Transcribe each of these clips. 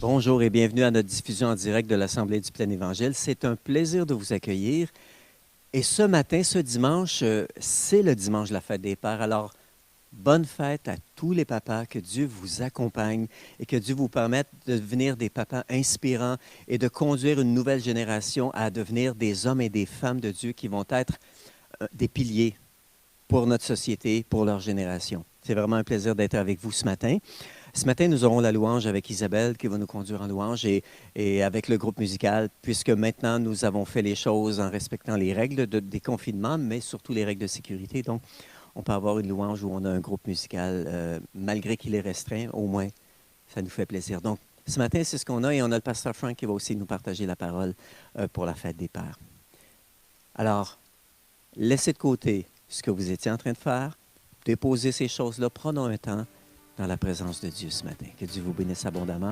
Bonjour et bienvenue à notre diffusion en direct de l'Assemblée du Plein Évangile. C'est un plaisir de vous accueillir. Et ce matin, ce dimanche, c'est le dimanche de la fête des pères. Alors, bonne fête à tous les papas, que Dieu vous accompagne et que Dieu vous permette de devenir des papas inspirants et de conduire une nouvelle génération à devenir des hommes et des femmes de Dieu qui vont être des piliers pour notre société, pour leur génération. C'est vraiment un plaisir d'être avec vous ce matin. Ce matin, nous aurons la louange avec Isabelle qui va nous conduire en louange et avec le groupe musical, puisque maintenant nous avons fait les choses en respectant les règles des confinements, mais surtout les règles de sécurité. Donc, on peut avoir une louange où on a un groupe musical, malgré qu'il est restreint, au moins, ça nous fait plaisir. Donc, ce matin, c'est ce qu'on a et on a le pasteur Frank qui va aussi nous partager la parole pour la fête des pères. Alors, laissez de côté ce que vous étiez en train de faire, déposez ces choses-là, prenons un temps dans la présence de Dieu ce matin. Que Dieu vous bénisse abondamment.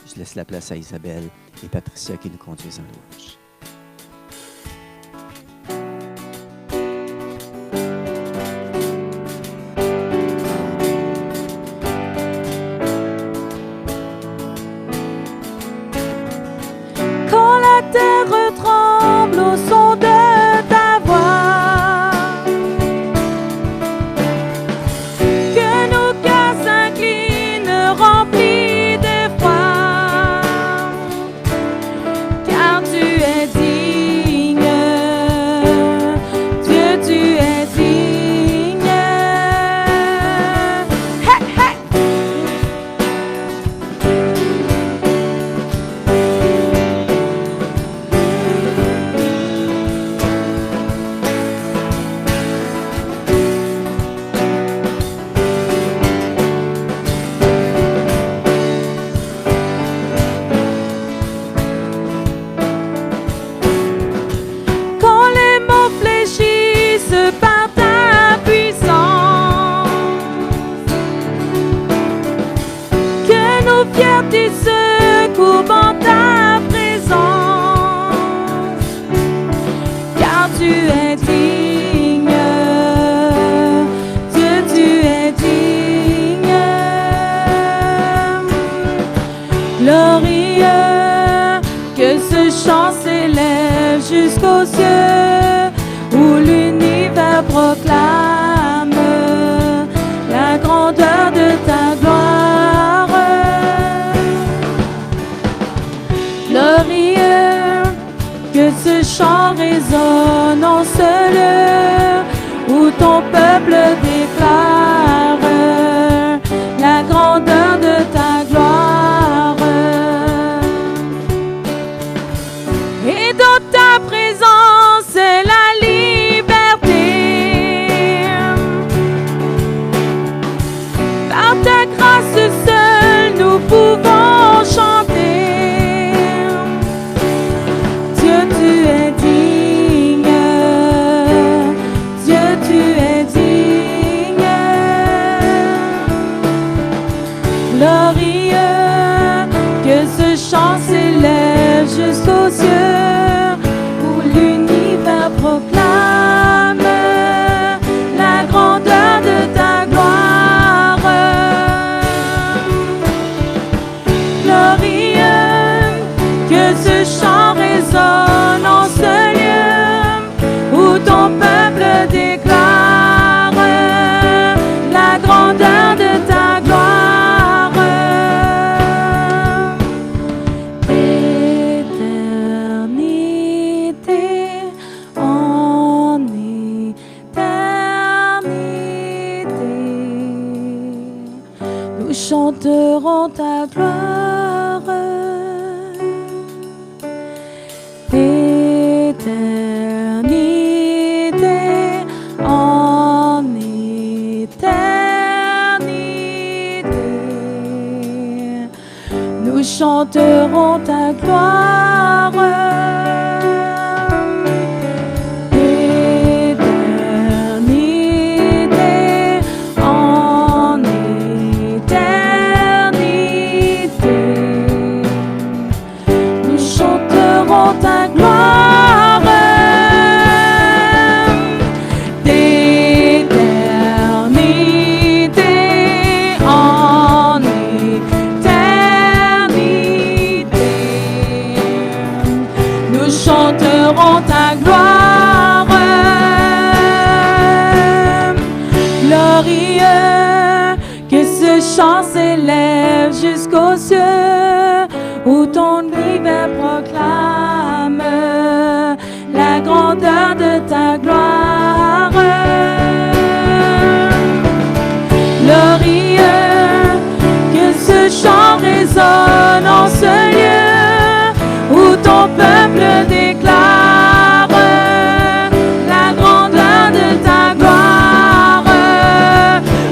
Je laisse la place à Isabelle et Patricia qui nous conduisent en louange. Quand la terre tremble au son de ta voix, que nos cœurs s'inclinent remplis d'effroi, car tu es digne, Dieu, tu es digne. Hey, hey! Quand les mots fléchissent par ta puissance, que nos fiertés se courbent en ta présence, car tu es digne, Dieu, tu es digne, glorieux, que ce chant s'élève jusqu'aux cieux, où l'univers proclame la grandeur de ta gloire. Glorieux, que ce chant résonne en ce lieu, où ton peuple déclare la grandeur de ta gloire. Et dans ta présence, c'est la liberté. Par ta grâce seule, nous pouvons chanter. Dieu, tu es digne. Dieu, tu es digne. Glorieux, que ce chant s'élève jusqu'aux cieux, où l'univers proclame la grandeur de ta gloire. Glorieux, que ce chant résonne en ce lieu, où ton peuple déclare la grandeur de ta gloire. Éternité en éternité, nous chanterons ta gloire. Éternité en éternité, nous chanterons ta gloire. Éternité en éternité, nous chanterons ta gloire. D'éternité en éternité, Glorieux, que ce chant s'élève jusqu'aux cieux, où ton univers proclame la grandeur de ta gloire. Glorieux, que ce chant résonne en ce lieu, où ton peuple déclare la grandeur de ta gloire,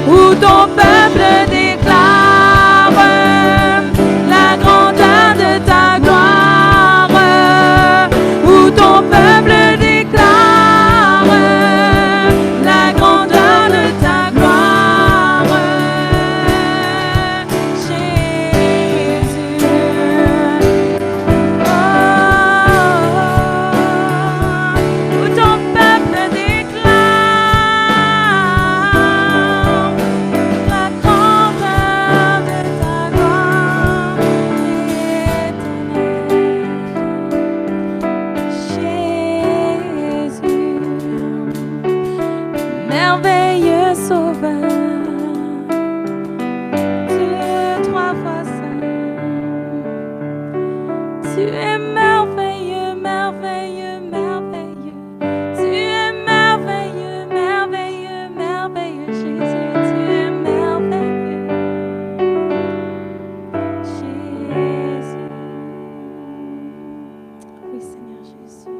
où ton peuple déclare la grandeur de ta gloire, où ton peuple déclare la grandeur de ta gloire. Jésus, où ton peuple déclare la grandeur de ta gloire éternelle. Jésus, merveilleux sauveur, Dieu trois fois saint, tu es merveilleux, merveilleux, merveilleux, tu es merveilleux, merveilleux, merveilleux, Jésus, tu es merveilleux, Jésus. Oui, Seigneur Jésus.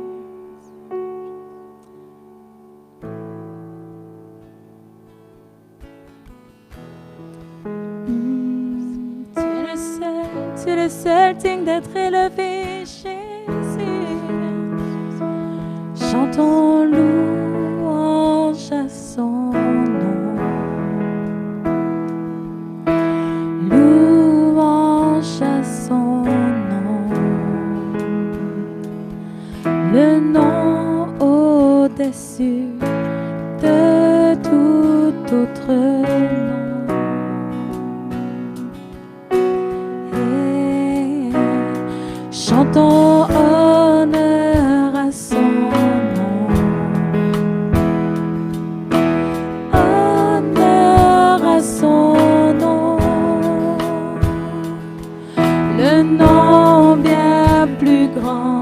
Tu es le seul digne d'être élevé, Jésus. Chantons louange à son nom. Louange à son nom. Le nom au-dessus de tout autre nom. Chantons honneur à son nom. Honneur à son nom. Le nom bien plus grand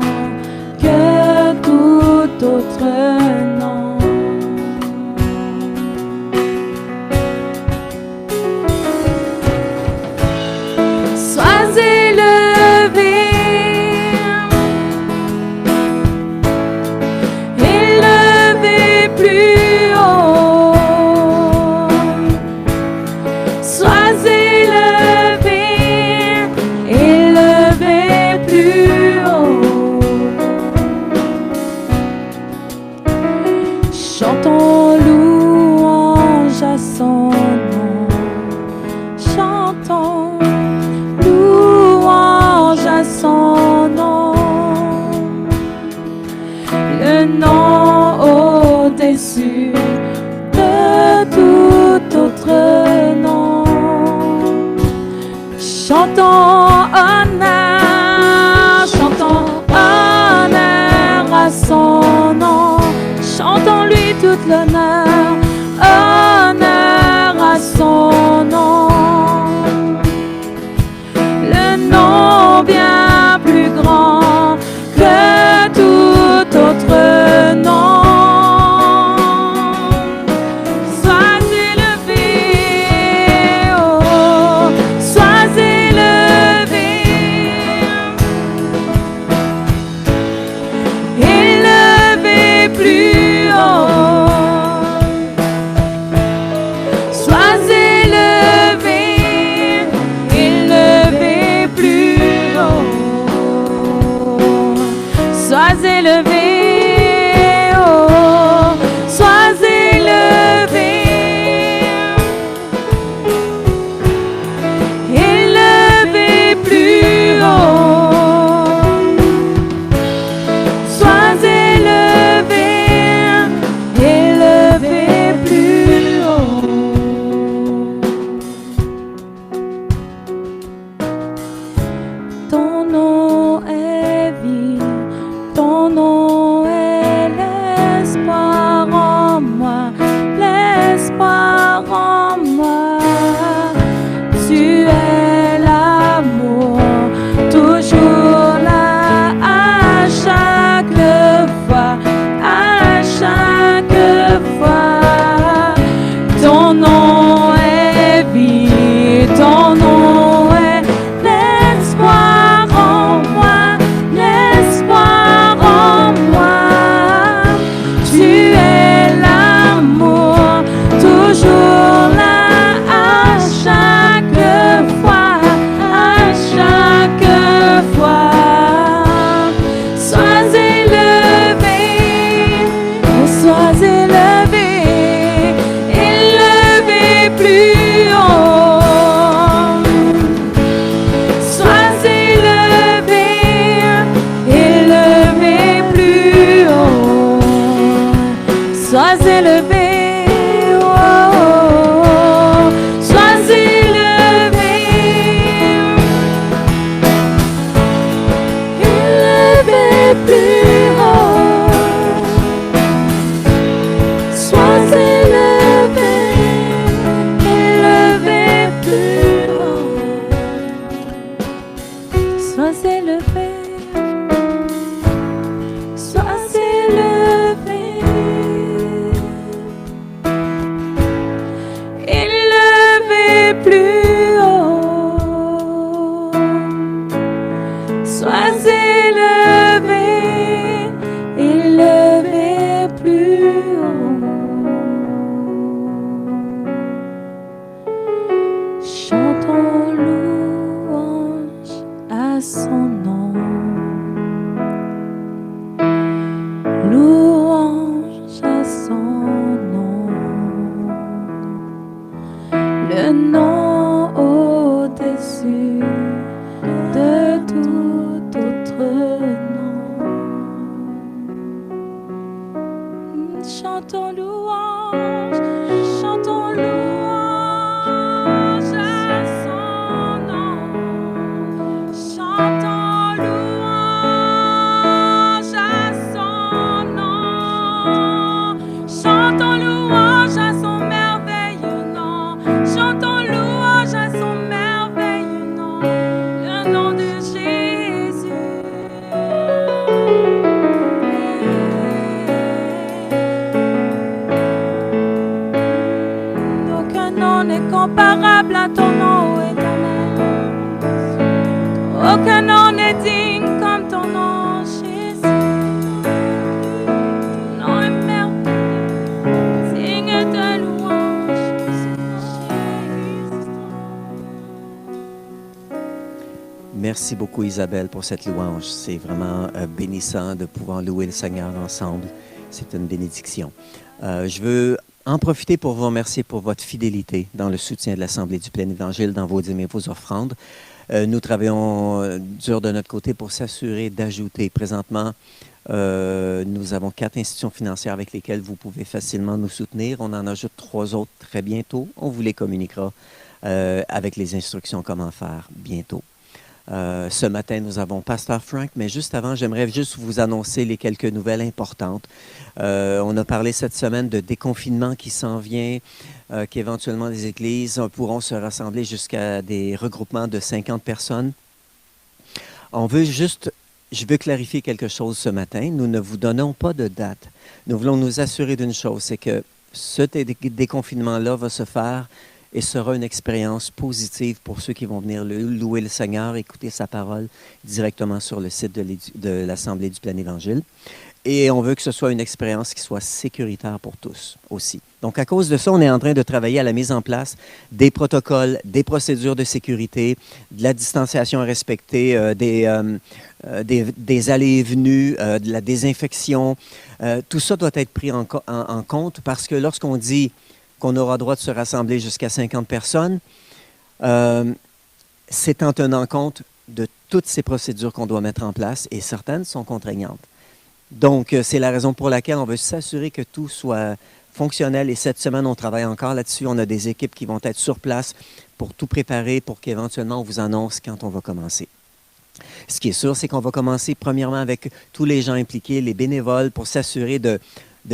que tout autre nom. Sois élevé, plus haut. Sois élevé, élevé plus haut. Chantons louange à son nom. Chantons louange à son nom. Le nom au-dessus de tout autre nom. Chantons honneur, chantons honneur à son nom. Chantons-lui toute l'honneur, honneur à son nom. Le nom bien plus grand que tout autre nom. Sois élevé, oh, sois élevé, élevé plus haut. Sois élevé, élevé plus haut. Sois élevé, oh, sois élevé, élevé plus haut. Sois élevé, élevé plus haut. Ton nom est vie, ton nom plus haut. Sois élevé, élevé plus haut. Chantons louange à son nom. Louange à son nom. Le nom au-dessus de tout autre nom. Chantons louange à son nom. Chantons louange à son nom. Chantons louange à son merveilleux nom. Chantons louange à son merveilleux nom. Le nom de Jésus. Aucun nom n'est comparable à ton nom, éternel. Aucun nom n'est digne comme ton nom, Jésus. Ton nom est merveilleux, digne de louange. Merci beaucoup, Isabelle, pour cette louange. C'est vraiment bénissant de pouvoir louer le Seigneur ensemble. C'est une bénédiction. Je veux en profiter pour vous remercier pour votre fidélité dans le soutien de l'Assemblée du Plein Évangile, dans vos dîmes et vos offrandes. Nous travaillons dur de notre côté pour s'assurer d'ajouter. Présentement, nous avons 4 institutions financières avec lesquelles vous pouvez facilement nous soutenir. On en ajoute 3 autres très bientôt. On vous les communiquera avec les instructions comment faire bientôt. Ce matin, nous avons Pasteur Frank, mais juste avant, j'aimerais juste vous annoncer les quelques nouvelles importantes. On a parlé cette semaine de déconfinement qui s'en vient, qu'éventuellement les églises pourront se rassembler jusqu'à des regroupements de 50 personnes. Je veux clarifier quelque chose ce matin. Nous ne vous donnons pas de date. Nous voulons nous assurer d'une chose, c'est que ce déconfinement-là va se faire et sera une expérience positive pour ceux qui vont venir louer le Seigneur, écouter sa parole directement sur le site de l'Assemblée du Plein Évangile. Et on veut que ce soit une expérience qui soit sécuritaire pour tous aussi. Donc, à cause de ça, on est en train de travailler à la mise en place des protocoles, des procédures de sécurité, de la distanciation à respecter, des allées et venues, de la désinfection. Tout ça doit être pris en compte parce que lorsqu'on dit qu'on aura droit de se rassembler jusqu'à 50 personnes, c'est en tenant compte de toutes ces procédures qu'on doit mettre en place et certaines sont contraignantes. Donc, c'est la raison pour laquelle on veut s'assurer que tout soit fonctionnel et cette semaine, on travaille encore là-dessus. On a des équipes qui vont être sur place pour tout préparer pour qu'éventuellement on vous annonce quand on va commencer. Ce qui est sûr, c'est qu'on va commencer premièrement avec tous les gens impliqués, les bénévoles, pour s'assurer de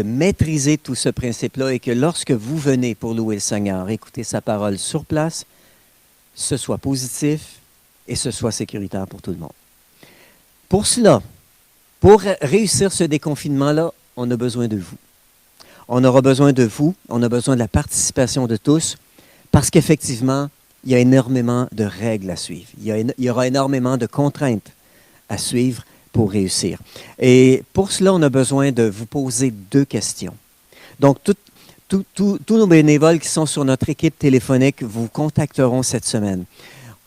maîtriser tout ce principe-là et que lorsque vous venez pour louer le Seigneur, écouter sa parole sur place, ce soit positif et ce soit sécuritaire pour tout le monde. Pour cela, pour réussir ce déconfinement-là, on a besoin de vous. On aura besoin de vous, on a besoin de la participation de tous parce qu'effectivement, il y a énormément de règles à suivre. Il y aura énormément de contraintes à suivre pour réussir. Et pour cela, on a besoin de vous poser 2 questions. Donc, tous nos bénévoles qui sont sur notre équipe téléphonique vous contacteront cette semaine.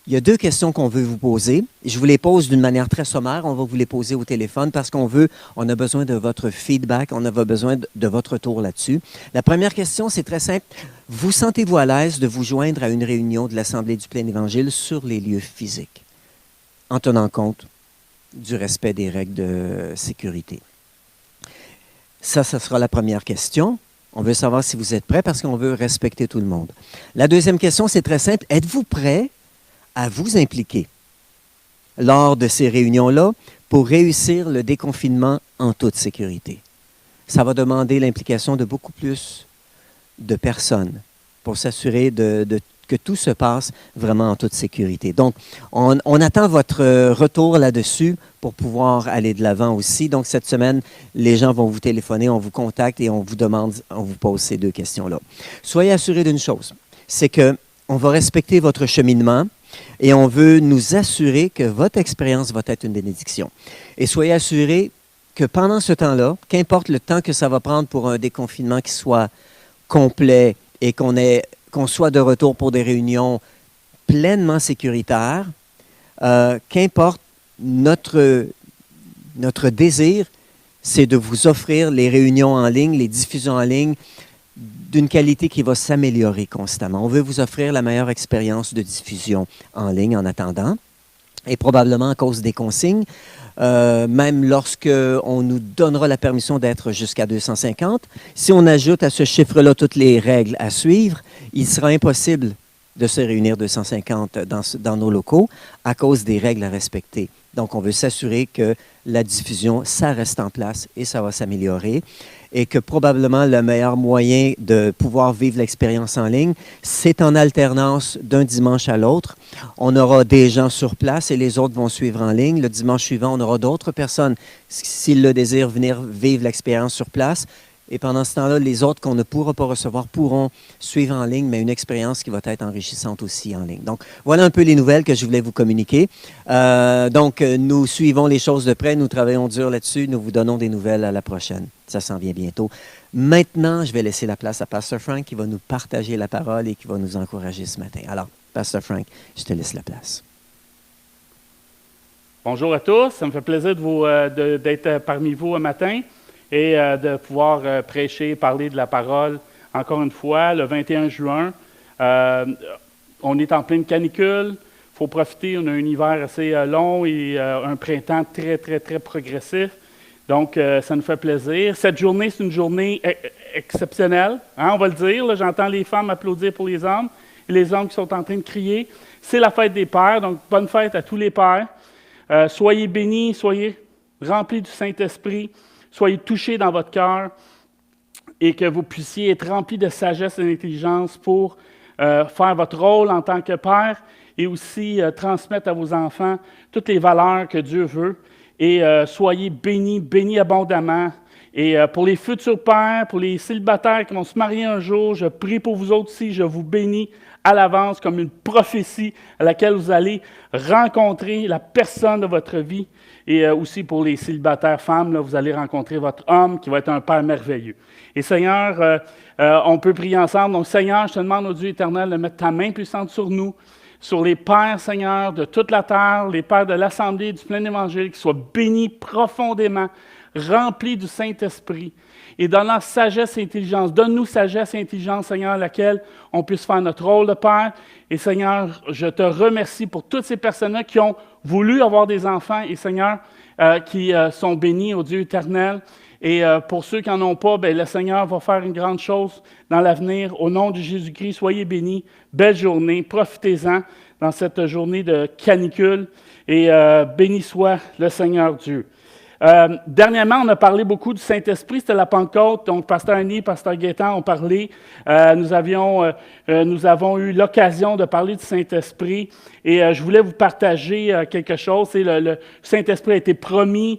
Il y a 2 questions qu'on veut vous poser. Je vous les pose d'une manière très sommaire. On va vous les poser au téléphone parce on a besoin de votre feedback, on a besoin de votre retour là-dessus. La première question, c'est très simple. Vous sentez-vous à l'aise de vous joindre à une réunion de l'Assemblée du Plein Évangile sur les lieux physiques, en tenant compte du respect des règles de sécurité? Ça sera la première question. On veut savoir si vous êtes prêts parce qu'on veut respecter tout le monde. La deuxième question, c'est très simple. Êtes-vous prêts à vous impliquer lors de ces réunions-là pour réussir le déconfinement en toute sécurité? Ça va demander l'implication de beaucoup plus de personnes pour s'assurer que tout se passe vraiment en toute sécurité. Donc, on attend votre retour là-dessus pour pouvoir aller de l'avant aussi. Donc, cette semaine, les gens vont vous téléphoner, on vous contacte et on vous pose ces 2 questions-là. Soyez assurés d'une chose, c'est que on va respecter votre cheminement et on veut nous assurer que votre expérience va être une bénédiction. Et soyez assurés que pendant ce temps-là, qu'importe le temps que ça va prendre pour un déconfinement qui soit complet et qu'on soit de retour pour des réunions pleinement sécuritaires, qu'importe notre désir, c'est de vous offrir les réunions en ligne, les diffusions en ligne, d'une qualité qui va s'améliorer constamment. On veut vous offrir la meilleure expérience de diffusion en ligne en attendant, et probablement à cause des consignes, même lorsqu'on nous donnera la permission d'être jusqu'à 250, si on ajoute à ce chiffre-là toutes les règles à suivre, il sera impossible de se réunir 250 dans nos locaux à cause des règles à respecter. Donc, on veut s'assurer que la diffusion, ça reste en place et ça va s'améliorer. Et que probablement le meilleur moyen de pouvoir vivre l'expérience en ligne, c'est en alternance d'un dimanche à l'autre. On aura des gens sur place et les autres vont suivre en ligne. Le dimanche suivant, on aura d'autres personnes, s'ils le désirent, venir vivre l'expérience sur place. Et pendant ce temps-là, les autres qu'on ne pourra pas recevoir pourront suivre en ligne, mais une expérience qui va être enrichissante aussi en ligne. Donc, voilà un peu les nouvelles que je voulais vous communiquer. Nous suivons les choses de près, nous travaillons dur là-dessus, nous vous donnons des nouvelles à la prochaine. Ça s'en vient bientôt. Maintenant, je vais laisser la place à Pasteur Frank qui va nous partager la parole et qui va nous encourager ce matin. Alors, Pasteur Frank, je te laisse la place. Bonjour à tous, ça me fait plaisir d'être parmi vous un matin et de pouvoir prêcher, parler de la parole. Encore une fois, le 21 juin, on est en pleine canicule, il faut profiter, on a un hiver assez long et un printemps très, très, très progressif. Donc, ça nous fait plaisir. Cette journée, c'est une journée exceptionnelle, hein, on va le dire. Là, j'entends les femmes applaudir pour les hommes et les hommes qui sont en train de crier. C'est la fête des pères, donc bonne fête à tous les pères. Soyez bénis, soyez remplis du Saint-Esprit. Soyez touchés dans votre cœur et que vous puissiez être remplis de sagesse et d'intelligence pour faire votre rôle en tant que père et aussi transmettre à vos enfants toutes les valeurs que Dieu veut. Et soyez bénis, bénis abondamment. Et pour les futurs pères, pour les célibataires qui vont se marier un jour, je prie pour vous autres aussi, je vous bénis à l'avance comme une prophétie à laquelle vous allez rencontrer la personne de votre vie. Et aussi pour les célibataires femmes, là, vous allez rencontrer votre homme qui va être un père merveilleux. Et Seigneur, on peut prier ensemble. Donc Seigneur, je te demande au Dieu éternel de mettre ta main puissante sur nous, sur les pères, Seigneur, de toute la terre, les pères de l'Assemblée du plein évangile, qui soient bénis profondément, remplis du Saint-Esprit. Et donne-leur sagesse et intelligence. Donne-nous sagesse et intelligence, Seigneur, à laquelle on puisse faire notre rôle de Père. Et Seigneur, je te remercie pour toutes ces personnes-là qui ont voulu avoir des enfants et Seigneur, qui sont bénis au Dieu éternel. Et pour ceux qui n'en ont pas, bien, le Seigneur va faire une grande chose dans l'avenir. Au nom de Jésus-Christ, soyez bénis. Belle journée. Profitez-en dans cette journée de canicule. Et béni soit le Seigneur Dieu. Dernièrement, on a parlé beaucoup du Saint-Esprit, c'était la Pentecôte, donc Pasteur Annie, Pasteur Gaétan ont parlé. Nous avons eu l'occasion de parler du Saint-Esprit et je voulais vous partager quelque chose. Le Saint-Esprit a été promis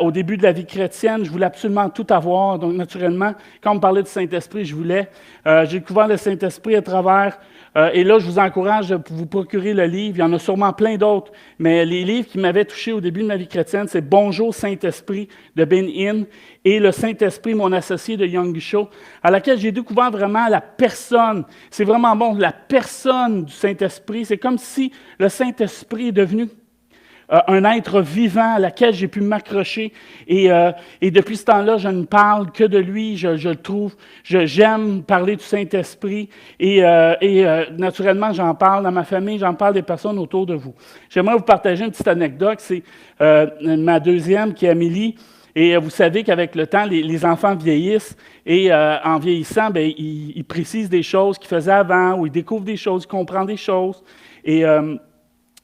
au début de la vie chrétienne. Je voulais absolument tout avoir, donc naturellement, quand on parlait du Saint-Esprit, j'ai découvert le Saint-Esprit à travers... et là, je vous encourage à vous procurer le livre. Il y en a sûrement plein d'autres, mais les livres qui m'avaient touché au début de ma vie chrétienne, c'est « Bonjour Saint-Esprit » de Ben Hinn et « Le Saint-Esprit, mon associé » de Young Cho, à laquelle j'ai découvert vraiment la personne. C'est vraiment bon, la personne du Saint-Esprit. C'est comme si le Saint-Esprit est devenu un être vivant à laquelle j'ai pu m'accrocher. Et depuis ce temps-là, je ne parle que de lui. J'aime parler du Saint-Esprit. Et naturellement, j'en parle dans ma famille, j'en parle des personnes autour de vous. J'aimerais vous partager une petite anecdote. C'est ma deuxième, qui est Amélie. Et vous savez qu'avec le temps, les enfants vieillissent. Et en vieillissant, bien, ils précisent des choses qu'ils faisaient avant, ou ils découvrent des choses, ils comprennent des choses. Et...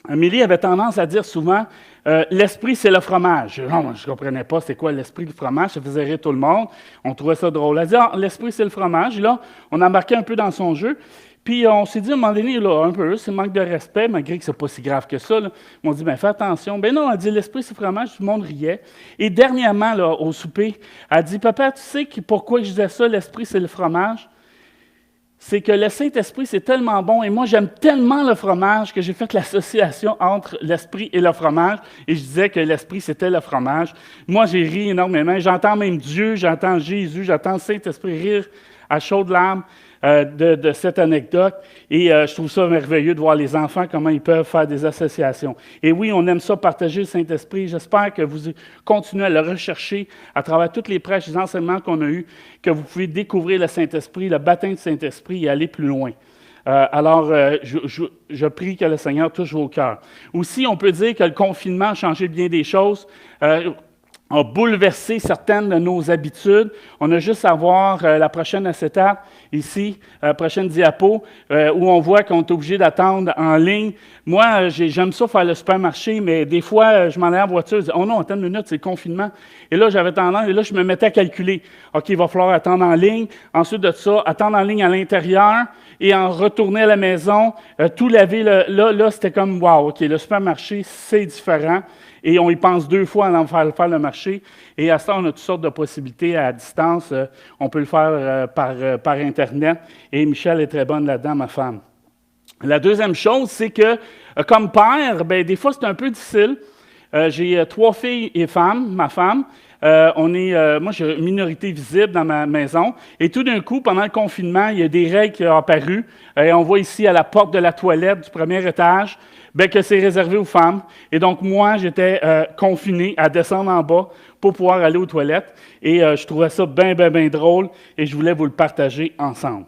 Amélie avait tendance à dire souvent « l'esprit, c'est le fromage ». Non, je ne comprenais pas c'est quoi l'esprit, le fromage, ça faisait rire tout le monde. On trouvait ça drôle. Elle dit « l'esprit, c'est le fromage ». Et là, on embarquait un peu dans son jeu. Puis on s'est dit à un moment donné, là, un peu, c'est manque de respect, malgré que ce n'est pas si grave que ça. Là. On dit « fais attention ». Ben non, elle dit « l'esprit, c'est le fromage », tout le monde riait. Et dernièrement, là, au souper, elle dit « Papa, tu sais pourquoi je disais ça, l'esprit, c'est le fromage ». c'est que le Saint-Esprit, c'est tellement bon, et moi, j'aime tellement le fromage que j'ai fait l'association entre l'Esprit et le fromage, et je disais que l'Esprit, c'était le fromage. Moi, j'ai ri énormément. J'entends même Dieu, j'entends Jésus, j'entends le Saint-Esprit rire à chaudes larmes de cette anecdote, et je trouve ça merveilleux de voir les enfants, comment ils peuvent faire des associations. Et oui, on aime ça, partager le Saint-Esprit. J'espère que vous continuez à le rechercher à travers toutes les prêches, les enseignements qu'on a eus, que vous pouvez découvrir le Saint-Esprit, le baptême du Saint-Esprit et aller plus loin. Alors, je prie que le Seigneur touche vos cœurs. Aussi, on peut dire que le confinement a changé bien des choses. A bouleversé certaines de nos habitudes. On a juste à voir la prochaine acétate, ici, prochaine diapo, où on voit qu'on est obligé d'attendre en ligne. Moi, j'aime ça faire le supermarché, mais des fois, je m'en allais en voiture, je dis « Oh non, attends une minute, c'est le confinement. » Et là, j'avais tendance, et là, je me mettais à calculer. OK, il va falloir attendre en ligne. Ensuite de ça, attendre en ligne à l'intérieur et en retourner à la maison, tout laver. Là, c'était comme « Wow, OK, le supermarché, c'est différent. » Et on y pense 2 fois avant de faire le marché. Et à ça, on a toutes sortes de possibilités à distance. On peut le faire par Internet. Et Michel est très bonne là-dedans, ma femme. La deuxième chose, c'est que, comme père, des fois, c'est un peu difficile. J'ai 3 filles et ma femme. Moi, j'ai une minorité visible dans ma maison. Et tout d'un coup, pendant le confinement, il y a des règles qui ont apparu. Et on voit ici à la porte de la toilette du premier étage que c'est réservé aux femmes. Et donc, moi, j'étais confiné à descendre en bas pour pouvoir aller aux toilettes. Et je trouvais ça bien drôle et je voulais vous le partager ensemble.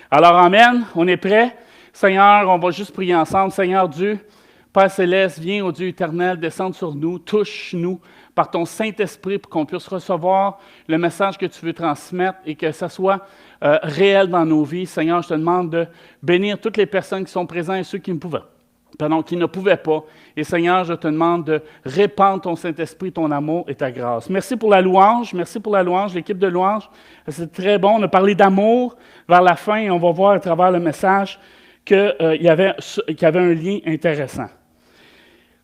Alors, amen, on est prêts? Seigneur, on va juste prier ensemble. Seigneur Dieu, Père Céleste, viens, ô Dieu éternel, descendre sur nous, touche-nous par ton Saint-Esprit pour qu'on puisse recevoir le message que tu veux transmettre et que ça soit réel dans nos vies. Seigneur, je te demande de bénir toutes les personnes qui sont présentes et ceux qui ne pouvaient pas. Et Seigneur, je te demande de répandre ton Saint-Esprit, ton amour et ta grâce. Merci pour la louange, l'équipe de louange. C'est très bon. On a parlé d'amour vers la fin et on va voir à travers le message qu'il y avait un lien intéressant.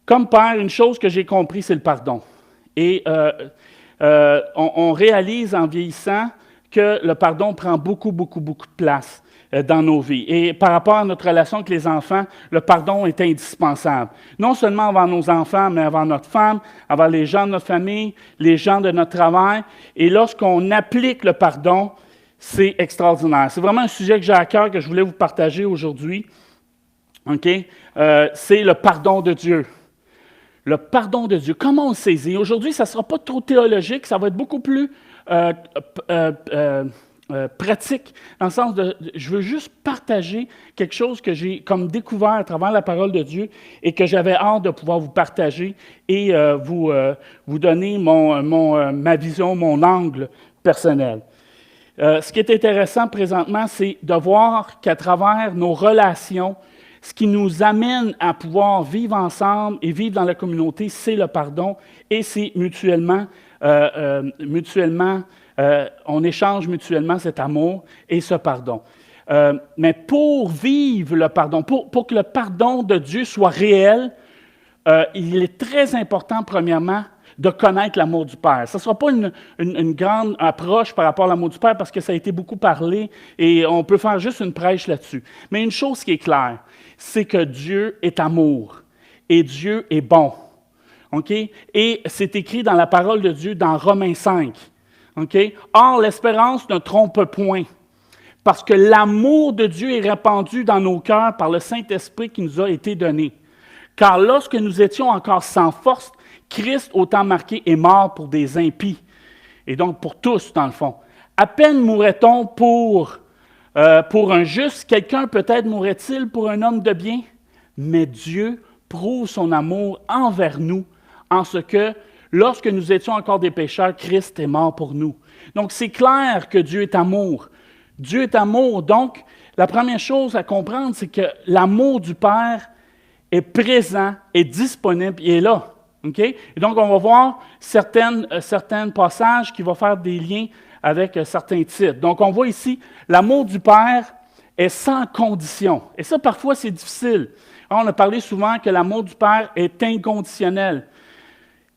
Comme père, une chose que j'ai compris, c'est le pardon. Et on réalise en vieillissant que le pardon prend beaucoup de place dans nos vies. Et par rapport à notre relation avec les enfants, le pardon est indispensable. Non seulement envers nos enfants, mais envers notre femme, envers les gens de notre famille, les gens de notre travail. Et lorsqu'on applique le pardon, c'est extraordinaire. C'est vraiment un sujet que j'ai à cœur, que je voulais vous partager aujourd'hui. Okay? C'est le pardon de Dieu. Le pardon de Dieu. Comment on le saisit? Aujourd'hui, ça ne sera pas trop théologique, ça va être beaucoup plus pratique, dans le sens de, je veux juste partager quelque chose que j'ai comme découvert à travers la parole de Dieu et que j'avais hâte de pouvoir vous partager et vous donner ma vision, mon angle personnel. Ce qui est intéressant présentement, c'est de voir qu'à travers nos relations, ce qui nous amène à pouvoir vivre ensemble et vivre dans la communauté, c'est le pardon et c'est mutuellement, on échange mutuellement cet amour et ce pardon. Mais pour vivre le pardon, pour que le pardon de Dieu soit réel, il est très important, premièrement, de connaître l'amour du Père. Ce ne sera pas une grande approche par rapport à l'amour du Père parce que ça a été beaucoup parlé et on peut faire juste une prêche là-dessus. Mais une chose qui est claire, c'est que Dieu est amour et Dieu est bon. Okay? Et c'est écrit dans la parole de Dieu dans Romains 5. Okay? Or, l'espérance ne trompe point, parce que l'amour de Dieu est répandu dans nos cœurs par le Saint-Esprit qui nous a été donné. Car lorsque nous étions encore sans force, Christ, au temps marqué, est mort pour des impies. Et donc pour tous, dans le fond. À peine mourrait-on pour un juste, quelqu'un peut-être mourrait-il pour un homme de bien, mais Dieu prouve son amour envers nous en ce que, lorsque nous étions encore des pécheurs, Christ est mort pour nous. Donc c'est clair que Dieu est amour. Dieu est amour. Donc, la première chose à comprendre, c'est que l'amour du Père est présent, est disponible, il est là. Okay? Et donc, on va voir certains passages qui vont faire des liens avec certains titres. Donc, on voit ici, l'amour du Père est sans condition. Et ça, parfois, c'est difficile. On a parlé souvent que l'amour du Père est inconditionnel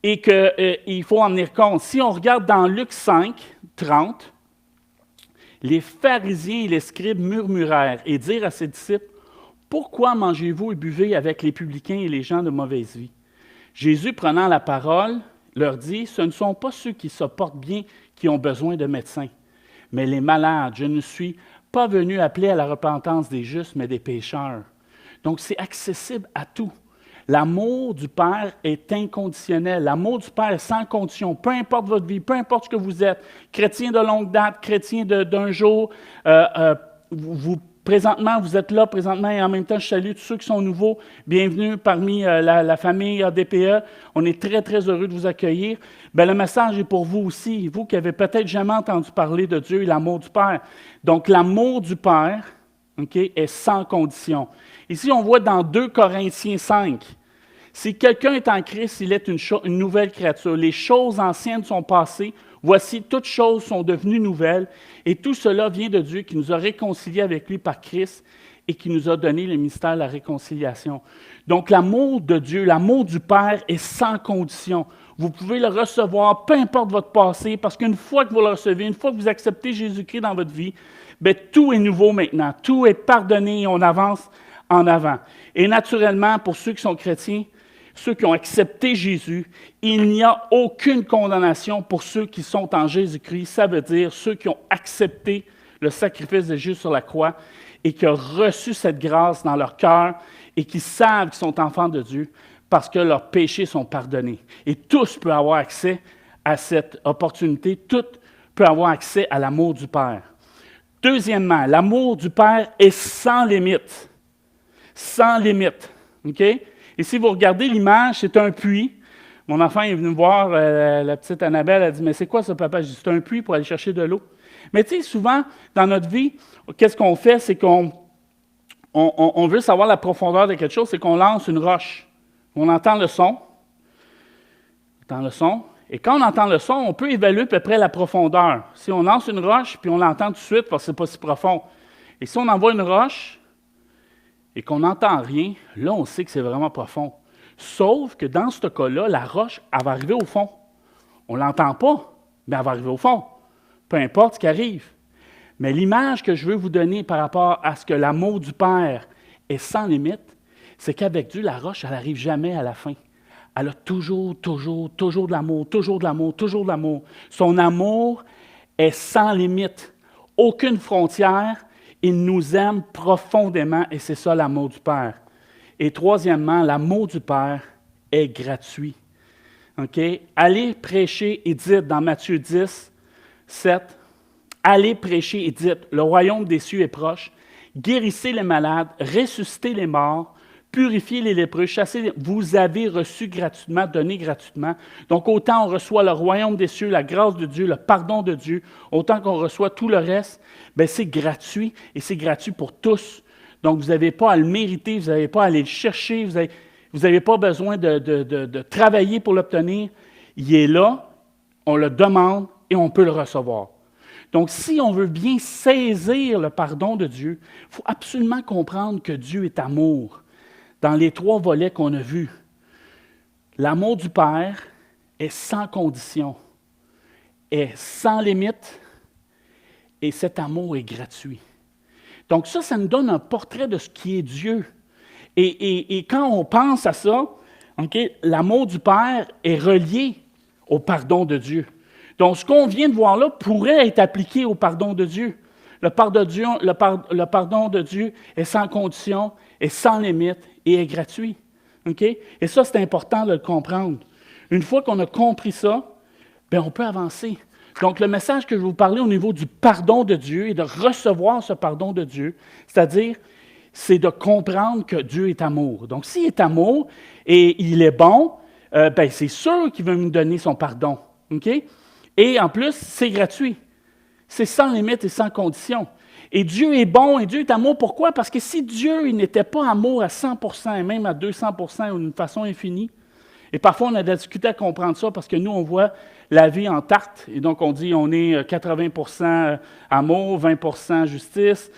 et qu'il faut en tenir compte. Si on regarde dans Luc 5, 30, les pharisiens et les scribes murmurèrent et dirent à ses disciples, « Pourquoi mangez-vous et buvez avec les publicains et les gens de mauvaise vie? » Jésus, prenant la parole, leur dit, « Ce ne sont pas ceux qui se portent bien qui ont besoin de médecins, mais les malades. Je ne suis pas venu appeler à la repentance des justes, mais des pécheurs. » Donc, c'est accessible à tout. L'amour du Père est inconditionnel. L'amour du Père est sans condition. Peu importe votre vie, peu importe ce que vous êtes, chrétien de longue date, chrétien d'un jour, présentement, vous êtes là présentement et en même temps, je salue tous ceux qui sont nouveaux. Bienvenue parmi la famille ADPE. On est très, très heureux de vous accueillir. Bien, le message est pour vous aussi, vous qui avez peut-être jamais entendu parler de Dieu et l'amour du Père. Donc, l'amour du Père, est sans condition. Ici, on voit dans 2 Corinthiens 5, « Si quelqu'un est en Christ, il est une nouvelle créature. Les choses anciennes sont passées. Voici, toutes choses sont devenues nouvelles. Et tout cela vient de Dieu qui nous a réconciliés avec lui par Christ et qui nous a donné le mystère de la réconciliation. » Donc, l'amour de Dieu, l'amour du Père est sans condition. Vous pouvez le recevoir, peu importe votre passé, parce qu'une fois que vous le recevez, une fois que vous acceptez Jésus-Christ dans votre vie, bien, tout est nouveau maintenant. Tout est pardonné et on avance en avant. Et naturellement, pour ceux qui sont chrétiens, ceux qui ont accepté Jésus, il n'y a aucune condamnation pour ceux qui sont en Jésus-Christ. Ça veut dire ceux qui ont accepté le sacrifice de Jésus sur la croix et qui ont reçu cette grâce dans leur cœur et qui savent qu'ils sont enfants de Dieu parce que leurs péchés sont pardonnés. Et tous peuvent avoir accès à cette opportunité. Tous peuvent avoir accès à l'amour du Père. Deuxièmement, l'amour du Père est sans limite. Sans limite. OK? Et si vous regardez l'image, c'est un puits. Mon enfant est venu me voir, la petite Annabelle, a dit, « Mais c'est quoi ça, papa? » Je dis, « C'est un puits pour aller chercher de l'eau. » Mais tu sais, souvent, dans notre vie, qu'est-ce qu'on fait? C'est qu'on veut savoir la profondeur de quelque chose, c'est qu'on lance une roche. On entend le son. Et quand on entend le son, on peut évaluer à peu près la profondeur. Si on lance une roche, puis on l'entend tout de suite, parce que ce n'est pas si profond. Et si on envoie une roche, et qu'on n'entend rien, là, on sait que c'est vraiment profond. Sauf que dans ce cas-là, la roche, elle va arriver au fond. On ne l'entend pas, mais elle va arriver au fond. Peu importe ce qui arrive. Mais l'image que je veux vous donner par rapport à ce que l'amour du Père est sans limite, c'est qu'avec Dieu, la roche, elle n'arrive jamais à la fin. Elle a toujours de l'amour, toujours de l'amour, toujours de l'amour. Son amour est sans limite. Aucune frontière. Il nous aime profondément et c'est ça l'amour du Père. Et troisièmement, l'amour du Père est gratuit. OK? Allez prêcher et dites dans Matthieu 10, 7, « Allez prêcher et dites, le royaume des cieux est proche, guérissez les malades, ressuscitez les morts, purifiez les lépreux, chassez, vous avez reçu gratuitement, donné gratuitement. » Donc, autant on reçoit le royaume des cieux, la grâce de Dieu, le pardon de Dieu, autant qu'on reçoit tout le reste, bien, c'est gratuit et c'est gratuit pour tous. Donc, vous n'avez pas à le mériter, vous n'avez pas à aller le chercher, vous n'avez pas besoin de travailler pour l'obtenir. Il est là, on le demande et on peut le recevoir. Donc, si on veut bien saisir le pardon de Dieu, il faut absolument comprendre que Dieu est amour. Dans les 3 volets qu'on a vus, l'amour du Père est sans condition, est sans limite, et cet amour est gratuit. Donc ça nous donne un portrait de ce qui est Dieu. Et quand on pense à ça, l'amour du Père est relié au pardon de Dieu. Donc ce qu'on vient de voir là pourrait être appliqué au pardon de Dieu. Le pardon de Dieu est sans condition, est sans limite et est gratuit. Okay? Et ça, c'est important de le comprendre. Une fois qu'on a compris ça, bien, on peut avancer. Donc, le message que je vais vous parler au niveau du pardon de Dieu et de recevoir ce pardon de Dieu, c'est-à-dire, c'est de comprendre que Dieu est amour. Donc, s'il est amour et il est bon, bien, c'est sûr qu'il veut nous donner son pardon. Okay? Et en plus, c'est gratuit. C'est sans limite et sans condition. Et Dieu est bon et Dieu est amour. Pourquoi? Parce que si Dieu il n'était pas amour à 100% et même à 200% ou d'une façon infinie, et parfois on a de la difficulté à comprendre ça parce que nous, on voit la vie en tarte. Et donc, on dit on est 80% amour, 20% justice,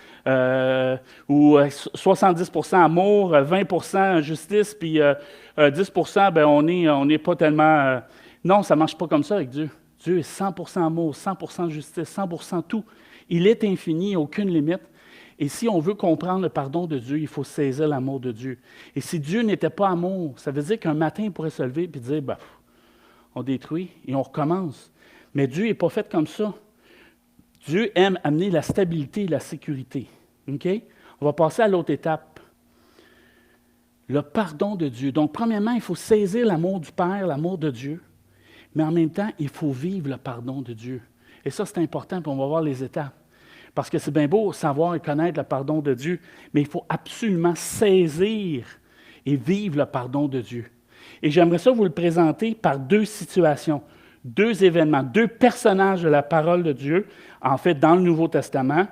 ou 70% amour, 20% justice, puis 10%, ben on n'est pas tellement... non, ça ne marche pas comme ça avec Dieu. Dieu est 100% amour, 100% justice, 100% tout. Il est infini, il n'y a aucune limite. Et si on veut comprendre le pardon de Dieu, il faut saisir l'amour de Dieu. Et si Dieu n'était pas amour, ça veut dire qu'un matin, il pourrait se lever et dire, on détruit et on recommence. Mais Dieu n'est pas fait comme ça. Dieu aime amener la stabilité et la sécurité. Okay? On va passer à l'autre étape. Le pardon de Dieu. Donc, premièrement, il faut saisir l'amour du Père, l'amour de Dieu. Mais en même temps, il faut vivre le pardon de Dieu. Et ça, c'est important, puis on va voir les étapes. Parce que c'est bien beau savoir et connaître le pardon de Dieu, mais il faut absolument saisir et vivre le pardon de Dieu. Et j'aimerais ça vous le présenter par deux situations, deux événements, deux personnages de la parole de Dieu. En fait, dans le Nouveau Testament,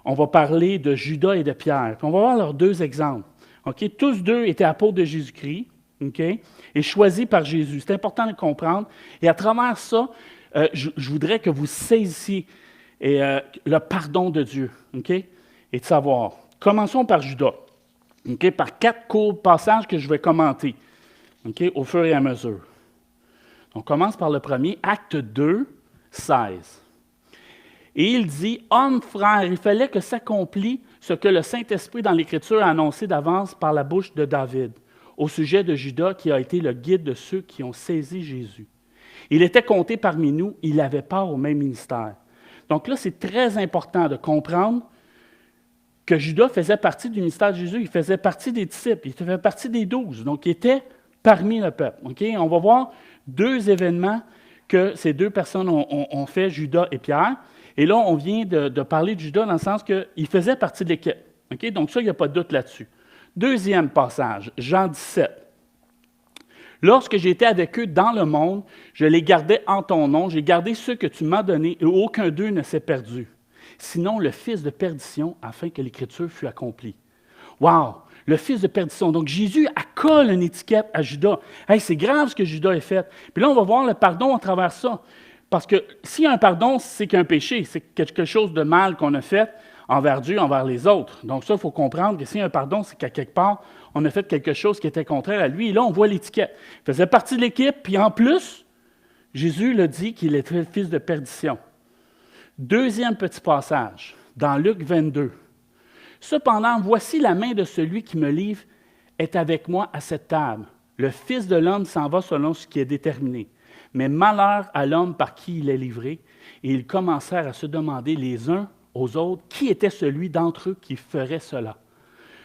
on va parler de Judas et de Pierre. Puis on va voir leurs deux exemples. Okay? Tous deux étaient apôtres de Jésus-Christ, okay? Et choisis par Jésus. C'est important de comprendre. Et à travers ça, je voudrais que vous saisissiez le pardon de Dieu, okay? Et de savoir. Commençons par Judas, okay? Par 4 courts passages que je vais commenter, okay? Au fur et à mesure. On commence par le premier, Acte 2, 16. Et il dit, « Homme, frère, il fallait que s'accomplisse ce que le Saint-Esprit dans l'Écriture a annoncé d'avance par la bouche de David, au sujet de Judas qui a été le guide de ceux qui ont saisi Jésus. Il était compté parmi nous, il avait part au même ministère. » Donc là, c'est très important de comprendre que Judas faisait partie du ministère de Jésus, il faisait partie des disciples, il faisait partie des 12, donc il était parmi le peuple. Okay? On va voir 2 événements que ces 2 personnes ont fait, Judas et Pierre. Et là, on vient de parler de Judas dans le sens qu'il faisait partie de l'équipe. Okay? Donc ça, il n'y a pas de doute là-dessus. Deuxième passage, Jean 17. « Lorsque j'étais avec eux dans le monde, je les gardais en ton nom, j'ai gardé ceux que tu m'as donnés, et aucun d'eux ne s'est perdu. Sinon, le fils de perdition, afin que l'Écriture fût accomplie. » Wow! Le fils de perdition. Donc, Jésus accole une étiquette à Judas. Hey, c'est grave ce que Judas a fait. Puis là, on va voir le pardon à travers ça. Parce que s'il y a un pardon, c'est qu'un péché, c'est quelque chose de mal qu'on a fait envers Dieu, envers les autres. Donc ça, il faut comprendre que s'il y a un pardon, c'est qu'à quelque part, on a fait quelque chose qui était contraire à lui. Et là, on voit l'étiquette. Il faisait partie de l'équipe, puis en plus, Jésus l'a dit qu'il était le fils de perdition. Deuxième petit passage, dans Luc 22. « Cependant, voici la main de celui qui me livre est avec moi à cette table. Le Fils de l'homme s'en va selon ce qui est déterminé. Mais malheur à l'homme par qui il est livré. » Et ils commencèrent à se demander les uns aux autres qui était celui d'entre eux qui ferait cela.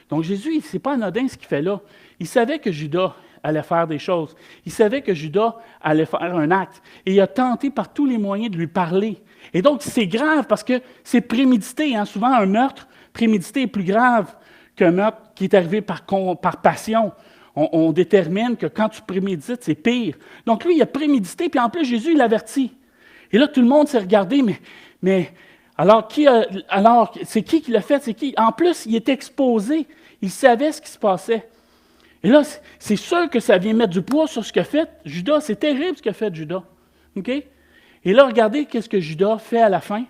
Donc Jésus, ce n'est pas anodin ce qu'il fait là. Il savait que Judas allait faire des choses. Il savait que Judas allait faire un acte. Et il a tenté par tous les moyens de lui parler. Et donc, c'est grave parce que c'est prémédité. Hein? Souvent, un meurtre prémédité est plus grave qu'un meurtre qui est arrivé par passion. On détermine que quand tu prémédites, c'est pire. Donc lui, il a prémédité, puis en plus, Jésus l'avertit. Et là, tout le monde s'est regardé, mais alors, c'est qui l'a fait? C'est qui? En plus, il était exposé. Il savait ce qui se passait. Et là, c'est sûr que ça vient mettre du poids sur ce qu'a fait Judas. C'est terrible ce qu'a fait Judas. Okay? Et là, regardez qu'est-ce que Judas fait à la fin.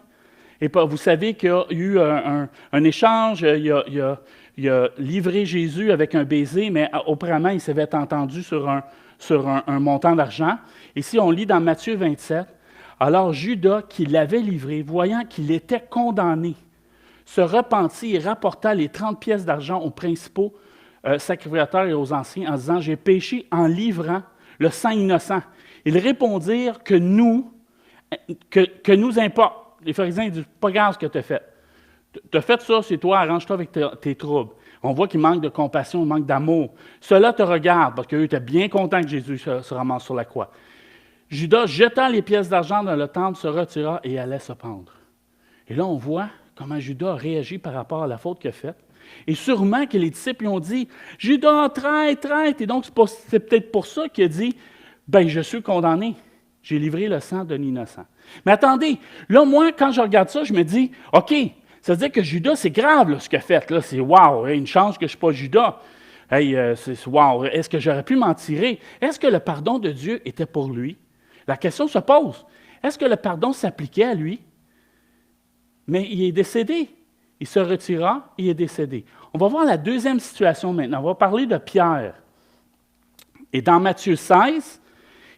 Et vous savez qu'il y a eu un échange, il a livré Jésus avec un baiser, mais auparavant, il s'avait entendu sur un montant d'argent. Et si on lit dans Matthieu 27, alors Judas, qui l'avait livré, voyant qu'il était condamné, se repentit et rapporta les 30 pièces d'argent aux principaux sacrificateurs et aux anciens en disant « J'ai péché en livrant le sang innocent. » Ils répondirent que nous importe. Les pharisiens disent « Pas grave ce que tu as fait. Tu as fait ça, c'est toi, arrange-toi avec tes troubles. » On voit qu'il manque de compassion, il manque d'amour. Cela te regarde, parce qu'eux étaient bien contents que Jésus se ramasse sur la croix. Judas, jetant les pièces d'argent dans le temple, se retira et allait se pendre. Et là, on voit comment Judas a réagi par rapport à la faute qu'il a faite. Et sûrement que les disciples lui ont dit « Judas, traite! » Et donc, c'est peut-être pour ça qu'il a dit « Ben, je suis condamné. J'ai livré le sang d'un innocent. » Mais attendez, là, moi, quand je regarde ça, je me dis « OK, ça veut dire que Judas, c'est grave là, ce qu'il a fait. Là, c'est wow, une chance que je ne suis pas Judas. Hey, c'est wow, est-ce que j'aurais pu m'en tirer? Est-ce que le pardon de Dieu était pour lui? La question se pose. Est-ce que le pardon s'appliquait à lui? Mais il est décédé. Il se retira, il est décédé. On va voir la deuxième situation maintenant. On va parler de Pierre. Et dans Matthieu 16,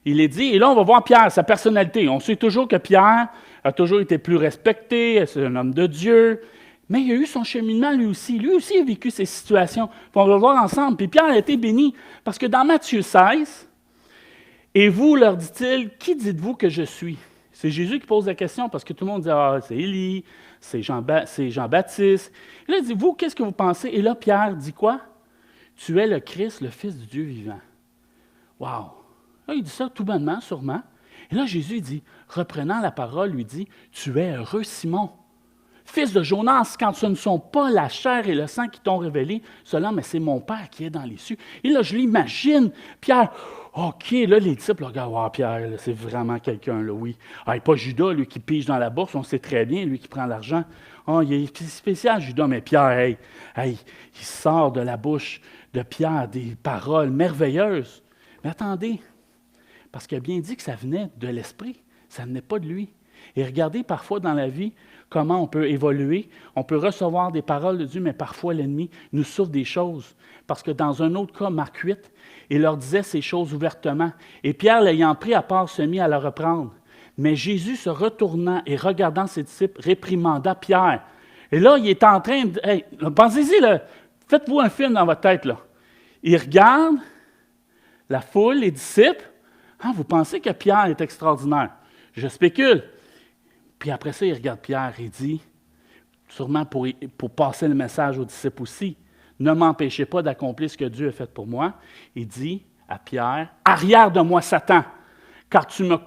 Il est dit, et là, on va voir Pierre, sa personnalité. On sait toujours que Pierre a toujours été plus respecté, c'est un homme de Dieu, mais il a eu son cheminement lui aussi. Lui aussi a vécu ces situations. Puis on va le voir ensemble. Puis Pierre a été béni, parce que dans Matthieu 16, « Et vous, leur dit-il, qui dites-vous que je suis? » C'est Jésus qui pose la question, parce que tout le monde dit, « Ah, c'est Élie, c'est Jean-Baptiste. » Et là, il dit, « Vous, qu'est-ce que vous pensez? » Et là, Pierre dit quoi? « Tu es le Christ, le Fils du Dieu vivant. » Wow! Là, il dit ça tout bonnement, sûrement. Et là, Jésus dit, reprenant la parole, lui dit, « Tu es heureux, Simon, fils de Jonas, quand ce ne sont pas la chair et le sang qui t'ont révélé cela, mais c'est mon Père qui est dans les cieux. » Et là, je l'imagine, Pierre, OK, là, les disciples regardent, « Wow, Pierre, là, c'est vraiment quelqu'un, là, oui. Ah, pas Judas, lui, qui pige dans la bourse, on sait très bien, lui, qui prend l'argent. Oh, il est spécial, Judas, mais Pierre, il sort de la bouche de Pierre des paroles merveilleuses. Mais attendez, parce qu'il a bien dit que ça venait de l'Esprit, ça ne venait pas de lui. Et regardez parfois dans la vie comment on peut évoluer, on peut recevoir des paroles de Dieu, mais parfois l'ennemi nous souffre des choses. Parce que dans un autre cas, Marc 8, il leur disait ces choses ouvertement. Et Pierre, l'ayant pris à part, se mit à la reprendre. Mais Jésus, se retournant et regardant ses disciples, réprimanda Pierre. Et là, il est en train de... Hey, pensez-y, là, faites-vous un film dans votre tête, là. Il regarde la foule, les disciples. Ah, vous pensez que Pierre est extraordinaire? Je spécule. Puis après ça, il regarde Pierre et dit, sûrement pour passer le message aux disciples aussi, « Ne m'empêchez pas d'accomplir ce que Dieu a fait pour moi. » Il dit à Pierre, « Arrière de moi, Satan, car tu ne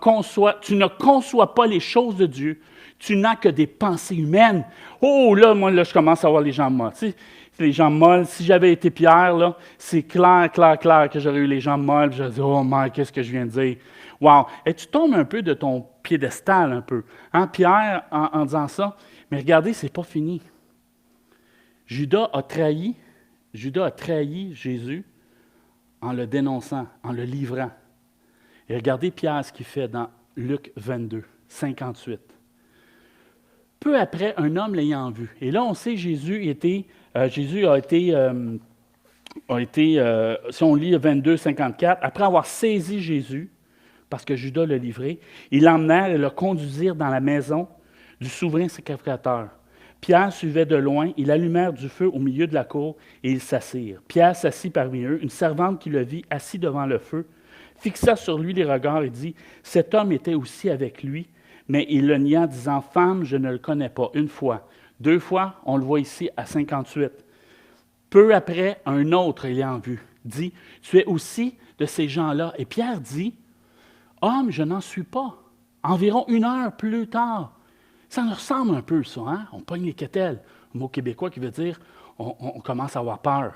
conçois pas les choses de Dieu. Tu n'as que des pensées humaines. » Oh, là, moi, là, je commence à voir les jambes molles. Tu sais, les jambes molles, si j'avais été Pierre, là, c'est clair que j'aurais eu les jambes molles. Je dis, oh, my, qu'est-ce que je viens de dire? Wow! Et tu tombes un peu de ton piédestal, un peu. Hein, Pierre, en disant ça. Mais regardez, c'est pas fini. Judas a trahi Jésus en le dénonçant, en le livrant. Et regardez Pierre ce qu'il fait dans Luc 22, 58. Peu après, un homme l'ayant vu. Et là, on sait Jésus a été, si on lit 22, 54, après avoir saisi Jésus, parce que Judas l'a livré, ils l'emmenèrent et le conduisirent dans la maison du souverain sacrificateur. Pierre suivait de loin, ils allumèrent du feu au milieu de la cour et ils s'assirent. Pierre s'assit parmi eux, une servante qui le vit assis devant le feu, fixa sur lui les regards et dit, « Cet homme était aussi avec lui. » Mais il le nia, disant, « Femme, je ne le connais pas. » Une fois. 2 fois, on le voit ici à 58. Peu après, un autre ayant vu, dit, « Tu es aussi de ces gens-là. » Et Pierre dit, « Homme, je n'en suis pas. » Environ 1 heure plus tard. Ça nous ressemble un peu, ça, hein? On pogne les quételles. Un mot québécois qui veut dire on commence à avoir peur.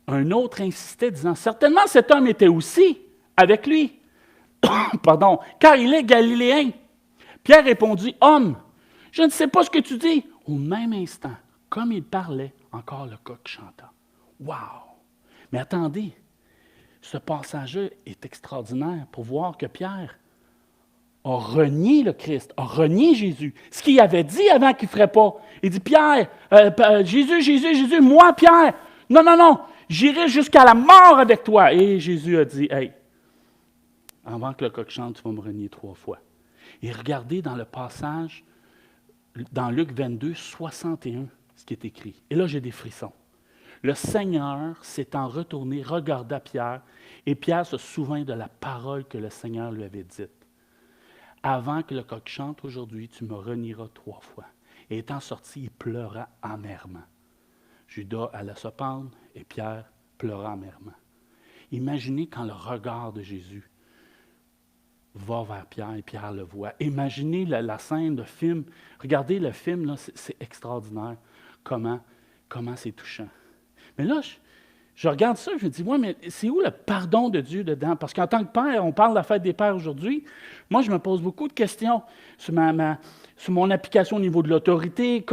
Un autre insistait, disant, « Certainement, cet homme était aussi avec lui. » Pardon, car il est galiléen. Pierre répondit, « Homme, je ne sais pas ce que tu dis. » Au même instant, comme il parlait, encore le coq chanta. Wow! Mais attendez, ce passage-là est extraordinaire pour voir que Pierre a renié le Christ, a renié Jésus. Ce qu'il avait dit avant qu'il ne ferait pas. Il dit, Pierre, Jésus, moi, Pierre, non, j'irai jusqu'à la mort avec toi. Et Jésus a dit, hey, avant que le coq chante, tu vas me renier 3 fois. Et regardez dans le passage, dans Luc 22, 61, ce qui est écrit. Et là, j'ai des frissons. Le Seigneur s'étant retourné, regarda Pierre, et Pierre se souvint de la parole que le Seigneur lui avait dite. Avant que le coq chante aujourd'hui, tu me renieras 3 fois. Et étant sorti, il pleura amèrement. Judas alla se pendre et Pierre pleura amèrement. Imaginez quand le regard de Jésus va vers Pierre et Pierre le voit. Imaginez la scène de film. Regardez le film, là, c'est extraordinaire. Comment c'est touchant. Mais là, je regarde ça, je me dis, ouais, mais c'est où le pardon de Dieu dedans? Parce qu'en tant que père, on parle de la fête des pères aujourd'hui. Moi, je me pose beaucoup de questions sur mon application au niveau de l'autorité,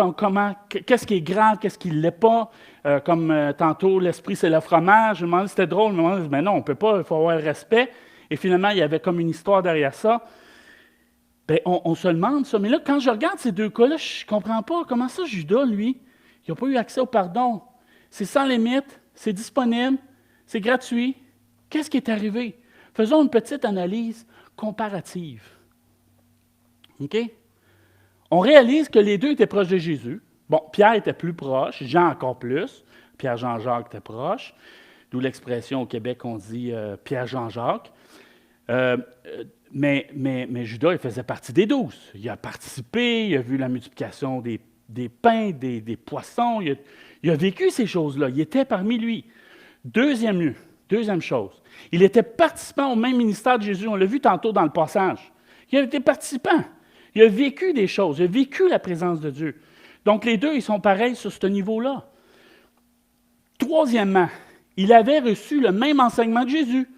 qu'est-ce qui est grave, qu'est-ce qui ne l'est pas. Tantôt, l'esprit, c'est le fromage. Je me demandais si c'était drôle, mais non, on ne peut pas, il faut avoir le respect. Et finalement, il y avait comme une histoire derrière ça. Bien, on se demande ça. Mais là, quand je regarde ces 2 cas-là, je ne comprends pas. Comment ça, Judas, lui, il n'a pas eu accès au pardon? C'est sans limite. C'est disponible, c'est gratuit. Qu'est-ce qui est arrivé? Faisons une petite analyse comparative. OK? On réalise que les deux étaient proches de Jésus. Bon, Pierre était plus proche, Jean encore plus. Pierre, Jean, Jacques étaient proches. D'où l'expression au Québec, on dit Pierre, Jean, Jacques. Mais Judas, il faisait partie des 12. Il a participé, il a vu la multiplication des pains, des poissons. Il a vécu ces choses-là. Il était parmi lui. Deuxième chose, il était participant au même ministère de Jésus. On l'a vu tantôt dans le passage. Il a été participant. Il a vécu des choses. Il a vécu la présence de Dieu. Donc, les deux, ils sont pareils sur ce niveau-là. Troisièmement, il avait reçu le même enseignement de Jésus.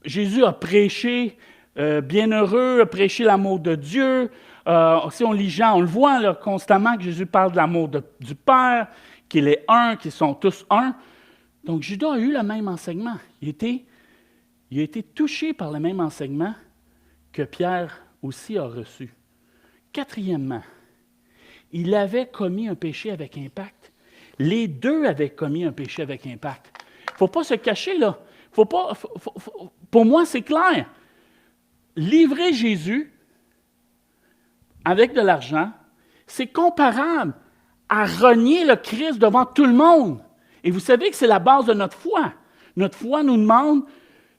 Jésus a prêché bienheureux, a prêché l'amour de Dieu. Si on lit Jean, on le voit là, constamment que Jésus parle de l'amour du Père, qu'il est un, qu'ils sont tous un. Donc, Judas a eu le même enseignement. Il a été touché par le même enseignement que Pierre aussi a reçu. Quatrièmement, il avait commis un péché avec impact. Les deux avaient commis un péché avec impact. Il ne faut pas se cacher, là. Pour moi, c'est clair. Livrer Jésus avec de l'argent, c'est comparable à renier le Christ devant tout le monde. Et vous savez que c'est la base de notre foi. Notre foi nous demande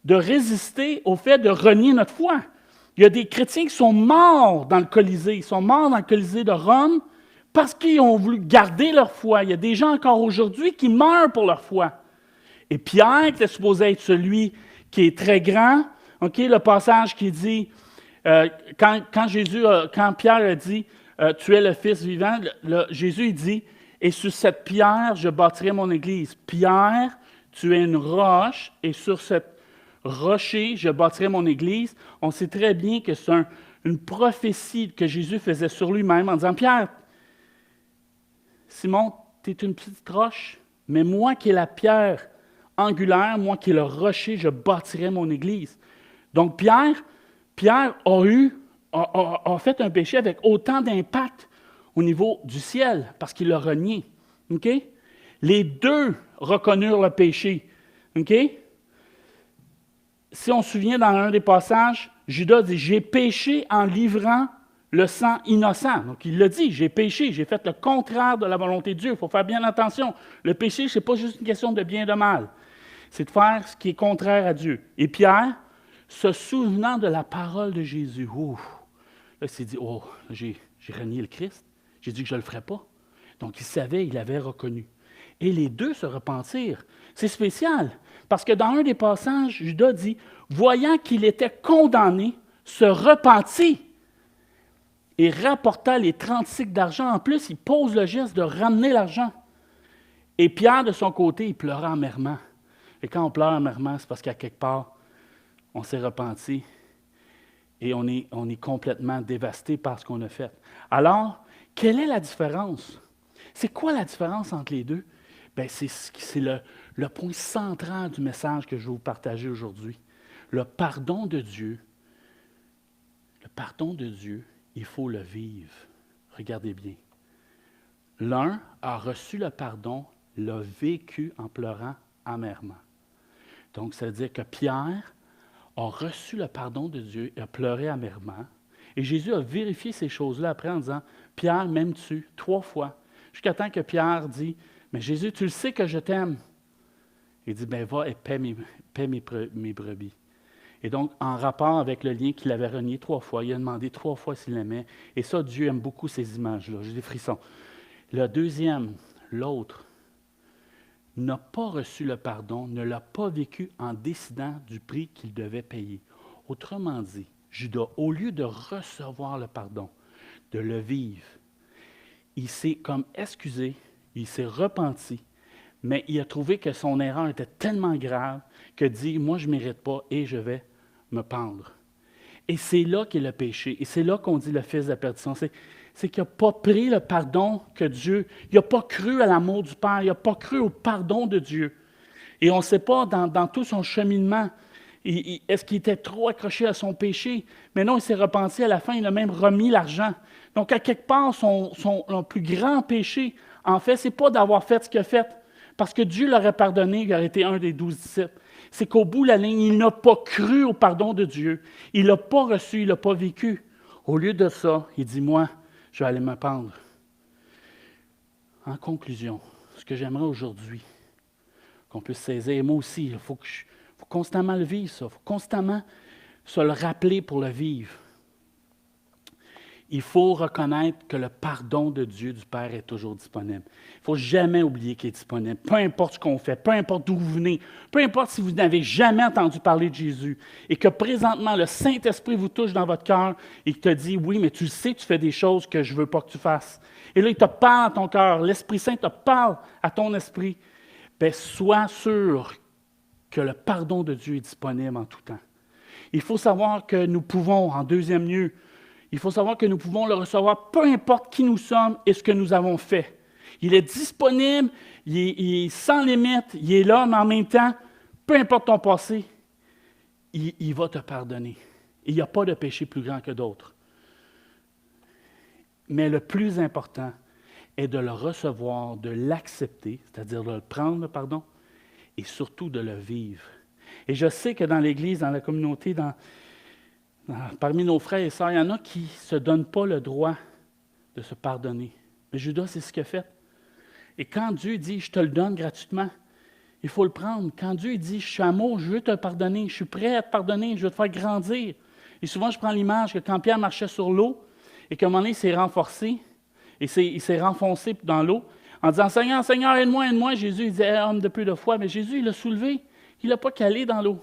de résister au fait de renier notre foi. Il y a des chrétiens qui sont morts dans le Colisée. Ils sont morts dans le Colisée de Rome parce qu'ils ont voulu garder leur foi. Il y a des gens encore aujourd'hui qui meurent pour leur foi. Et Pierre, qui était supposé être celui qui est très grand, okay, le passage qui dit, quand Pierre a dit « Tu es le Fils vivant », Jésus il dit « Et sur cette pierre, je bâtirai mon Église. Pierre, tu es une roche, et sur cette rocher, je bâtirai mon Église. » On sait très bien que c'est une prophétie que Jésus faisait sur lui-même en disant « Pierre, Simon, tu es une petite roche, mais moi qui est la pierre angulaire, moi qui est le rocher, je bâtirai mon Église. » Donc Pierre a fait un péché avec autant d'impact au niveau du ciel, parce qu'il l'a renié. Okay? Les deux reconnurent le péché. Okay? Si on se souvient dans un des passages, Judas dit « J'ai péché en livrant le sang innocent. » Donc il l'a dit, j'ai péché, j'ai fait le contraire de la volonté de Dieu. Il faut faire bien attention. Le péché, ce n'est pas juste une question de bien et de mal. C'est de faire ce qui est contraire à Dieu. Et Pierre, se souvenant de la parole de Jésus, là, il s'est dit, j'ai renié le Christ. J'ai dit que je ne le ferais pas. Donc, il savait, il avait reconnu. Et les deux se repentirent. C'est spécial, parce que dans un des passages, Judas dit, voyant qu'il était condamné, se repentit et rapporta les 30 cycles d'argent. En plus, il pose le geste de ramener l'argent. Et Pierre, de son côté, il pleura amèrement. Et quand on pleure amèrement, c'est parce qu'à quelque part, on s'est repenti et on est complètement dévasté par ce qu'on a fait. Alors, quelle est la différence? C'est quoi la différence entre les deux? Bien, c'est le point central du message que je vais vous partager aujourd'hui. Le pardon de Dieu, il faut le vivre. Regardez bien. L'un a reçu le pardon, l'a vécu en pleurant amèrement. Donc, ça veut dire que Pierre a reçu le pardon de Dieu et a pleuré amèrement. Et Jésus a vérifié ces choses-là après en disant, « Pierre, m'aimes-tu? » 3 fois. Jusqu'à temps que Pierre dit, « Mais Jésus, tu le sais que je t'aime. » Il dit, « Ben va et paie mes brebis. » Et donc, en rapport avec le lien qu'il avait renié 3 fois, il a demandé 3 fois s'il l'aimait. Et ça, Dieu aime beaucoup ces images-là. J'ai des frissons. Le deuxième, l'autre, n'a pas reçu le pardon, ne l'a pas vécu en décidant du prix qu'il devait payer. Autrement dit, Judas, au lieu de recevoir le pardon, de le vivre, il s'est comme excusé, il s'est repenti, mais il a trouvé que son erreur était tellement grave que dit, moi je ne mérite pas et je vais me pendre. Et c'est là qu'est le péché, et c'est là qu'on dit le fils de la perdition. C'est qu'il n'a pas pris le pardon que Dieu, il n'a pas cru à l'amour du Père, il n'a pas cru au pardon de Dieu. Et on ne sait pas dans tout son cheminement, est-ce qu'il était trop accroché à son péché? Mais non, il s'est repenti à la fin, il a même remis l'argent. Donc, à quelque part, son plus grand péché, en fait, ce n'est pas d'avoir fait ce qu'il a fait, parce que Dieu l'aurait pardonné, il aurait été un des 12 disciples. C'est qu'au bout de la ligne, il n'a pas cru au pardon de Dieu. Il ne l'a pas reçu, il ne l'a pas vécu. Au lieu de ça, il dit, moi, je vais aller me pendre. En conclusion, ce que j'aimerais aujourd'hui, qu'on puisse saisir, et moi aussi, il faut constamment le vivre, ça. Il faut constamment se le rappeler pour le vivre. Il faut reconnaître que le pardon de Dieu, du Père, est toujours disponible. Il ne faut jamais oublier qu'il est disponible. Peu importe ce qu'on fait, peu importe d'où vous venez, peu importe si vous n'avez jamais entendu parler de Jésus et que présentement le Saint-Esprit vous touche dans votre cœur et qu'il te dit, oui, mais tu sais, tu fais des choses que je ne veux pas que tu fasses. Et là, il te parle à ton cœur, l'Esprit Saint te parle à ton esprit. Bien, sois sûr que le pardon de Dieu est disponible en tout temps. Il faut savoir que nous pouvons, en deuxième lieu, il faut savoir que nous pouvons le recevoir peu importe qui nous sommes et ce que nous avons fait. Il est disponible, il est sans limite, il est là, mais en même temps, peu importe ton passé, il va te pardonner. Il n'y a pas de péché plus grand que d'autres. Mais le plus important est de le recevoir, de l'accepter, c'est-à-dire de le prendre, le pardon, et surtout de le vivre. Et je sais que dans l'Église, dans la communauté, parmi nos frères et sœurs, il y en a qui ne se donnent pas le droit de se pardonner. Mais Judas, c'est ce qu'il a fait. Et quand Dieu dit « je te le donne gratuitement », il faut le prendre. Quand Dieu dit « je suis amour, je veux te pardonner, je suis prêt à te pardonner, je veux te faire grandir ». Et souvent, je prends l'image que quand Pierre marchait sur l'eau et qu'à un moment donné, il s'est renforcé, et il s'est renfoncé dans l'eau, en disant « Seigneur, Seigneur, aide-moi, aide-moi », Jésus il disait « homme de peu de foi », mais Jésus, il l'a soulevé. Il ne l'a pas calé dans l'eau.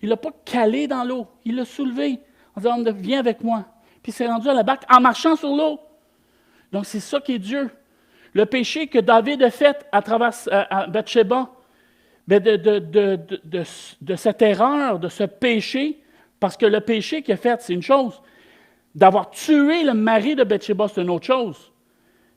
Il ne l'a pas calé dans l'eau. Il l'a soulevé en disant, viens avec moi. Puis il s'est rendu à la barque en marchant sur l'eau. Donc c'est ça qui est Dieu. Le péché que David a fait à travers à Bathsheba, de cette erreur, de ce péché, parce que le péché qu'il a fait, c'est une chose. D'avoir tué le mari de Bathsheba, c'est une autre chose.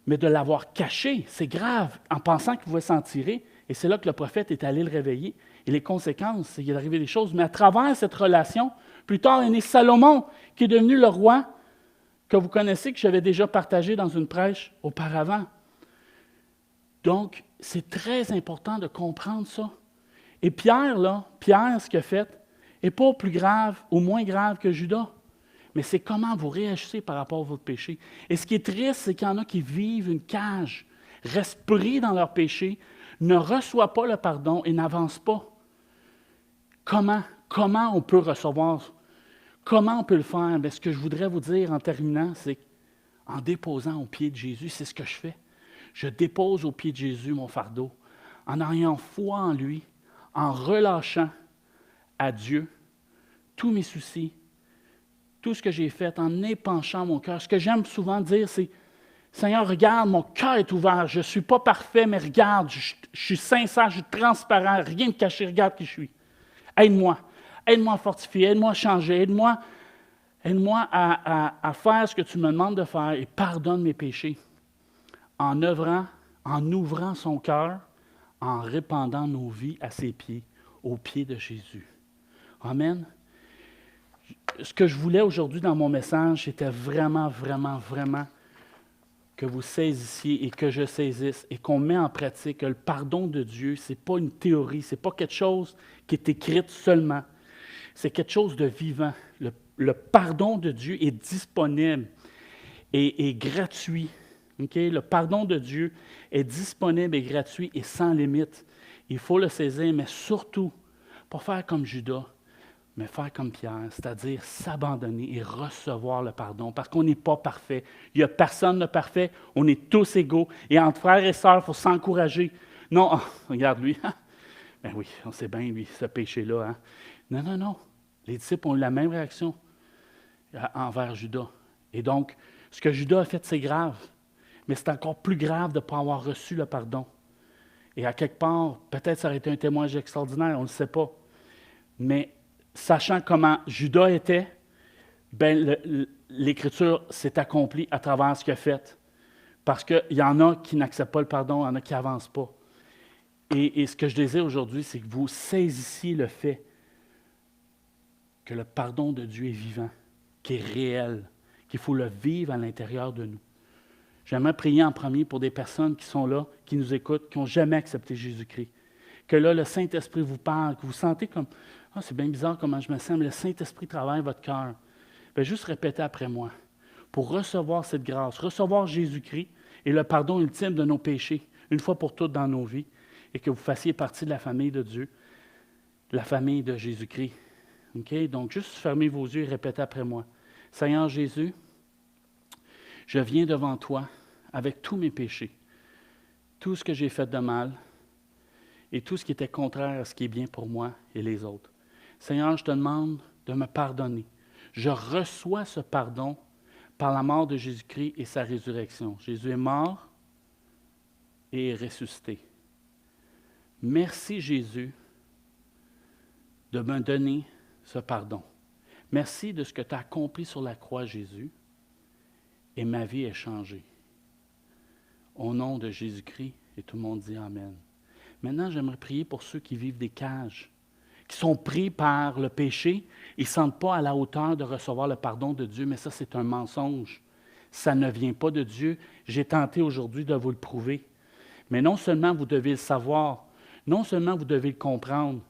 Mais de l'avoir caché, c'est grave, en pensant qu'il pouvait s'en tirer. Et c'est là que le prophète est allé le réveiller. Et les conséquences, c'est qu'il est arrivé des choses. Mais à travers cette relation, plus tard est né Salomon, qui est devenu le roi que vous connaissez, que j'avais déjà partagé dans une prêche auparavant. Donc, c'est très important de comprendre ça. Et Pierre, ce qu'il a fait, n'est pas plus grave ou moins grave que Judas. Mais c'est comment vous réagissez par rapport à votre péché. Et ce qui est triste, c'est qu'il y en a qui vivent une cage, restent pris dans leur péché, ne reçoivent pas le pardon et n'avancent pas. Comment on peut recevoir? Comment on peut le faire? Bien, ce que je voudrais vous dire en terminant, c'est en déposant au pied de Jésus, c'est ce que je fais. Je dépose au pied de Jésus mon fardeau, en ayant foi en lui, en relâchant à Dieu tous mes soucis, tout ce que j'ai fait, en épanchant mon cœur. Ce que j'aime souvent dire, c'est Seigneur, regarde, mon cœur est ouvert, je ne suis pas parfait, mais regarde, je suis sincère, je suis transparent, rien de caché, regarde qui je suis. Aide-moi à fortifier, aide-moi à changer, aide-moi à faire ce que tu me demandes de faire et pardonne mes péchés. En œuvrant, en ouvrant son cœur, en répandant nos vies à ses pieds, aux pieds de Jésus. Amen. Ce que je voulais aujourd'hui dans mon message, c'était vraiment que vous saisissiez et que je saisisse et qu'on met en pratique que le pardon de Dieu, ce n'est pas une théorie, ce n'est pas quelque chose qui est écrit seulement. C'est quelque chose de vivant. Le pardon de Dieu est disponible et gratuit. Okay? Le pardon de Dieu est disponible et gratuit et sans limite. Il faut le saisir, mais surtout, pas faire comme Judas, mais faire comme Pierre, c'est-à-dire s'abandonner et recevoir le pardon, parce qu'on n'est pas parfait. Il n'y a personne de parfait, on est tous égaux. Et entre frères et sœurs, il faut s'encourager. Non, regarde lui. Ben oui, on sait bien, lui, ce péché-là. Hein? Non. Les disciples ont eu la même réaction envers Judas. Et donc, ce que Judas a fait, c'est grave. Mais c'est encore plus grave de ne pas avoir reçu le pardon. Et à quelque part, peut-être ça aurait été un témoignage extraordinaire, on ne le sait pas. Mais sachant comment Judas était, ben l'Écriture s'est accomplie à travers ce qu'il a fait. Parce qu'il y en a qui n'acceptent pas le pardon, il y en a qui n'avancent pas. Et ce que je désire aujourd'hui, c'est que vous saisissiez le fait que le pardon de Dieu est vivant, qui est réel, qu'il faut le vivre à l'intérieur de nous. J'aimerais prier en premier pour des personnes qui sont là, qui nous écoutent, qui n'ont jamais accepté Jésus-Christ, que là, le Saint-Esprit vous parle, que vous sentez comme « Ah, c'est bien bizarre comment je me sens, mais le Saint-Esprit travaille votre cœur. » Bien, juste répétez après moi. Pour recevoir cette grâce, recevoir Jésus-Christ et le pardon ultime de nos péchés, une fois pour toutes dans nos vies, et que vous fassiez partie de la famille de Dieu, la famille de Jésus-Christ. Okay? Donc, juste fermez vos yeux et répétez après moi. Seigneur Jésus, je viens devant toi avec tous mes péchés, tout ce que j'ai fait de mal et tout ce qui était contraire à ce qui est bien pour moi et les autres. Seigneur, je te demande de me pardonner. Je reçois ce pardon par la mort de Jésus-Christ et sa résurrection. Jésus est mort et est ressuscité. Merci Jésus de me donner ce pardon. Merci de ce que tu as accompli sur la croix, Jésus, et ma vie est changée. Au nom de Jésus-Christ, et tout le monde dit Amen. Maintenant, j'aimerais prier pour ceux qui vivent des cages, qui sont pris par le péché, ils ne se sentent pas à la hauteur de recevoir le pardon de Dieu, mais ça, c'est un mensonge. Ça ne vient pas de Dieu. J'ai tenté aujourd'hui de vous le prouver. Mais non seulement vous devez le savoir, non seulement vous devez le comprendre,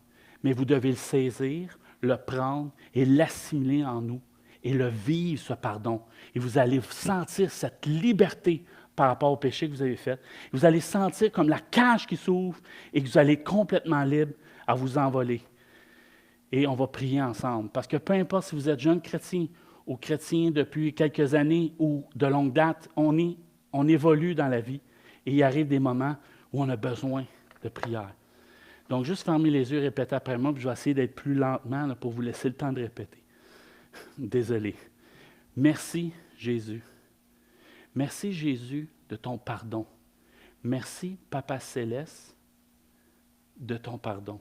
mais vous devez le saisir, le prendre et l'assimiler en nous et le vivre, ce pardon. Et vous allez sentir cette liberté par rapport au péché que vous avez fait. Vous allez sentir comme la cage qui s'ouvre et que vous allez être complètement libre à vous envoler. Et on va prier ensemble. Parce que peu importe si vous êtes jeune chrétien ou chrétien depuis quelques années ou de longue date, on évolue dans la vie et il arrive des moments où on a besoin de prière. Donc, juste fermez les yeux et répétez après moi, puis je vais essayer d'être plus lentement là, pour vous laisser le temps de répéter. Désolé. Merci, Jésus. Merci, Jésus, de ton pardon. Merci, Papa Céleste, de ton pardon.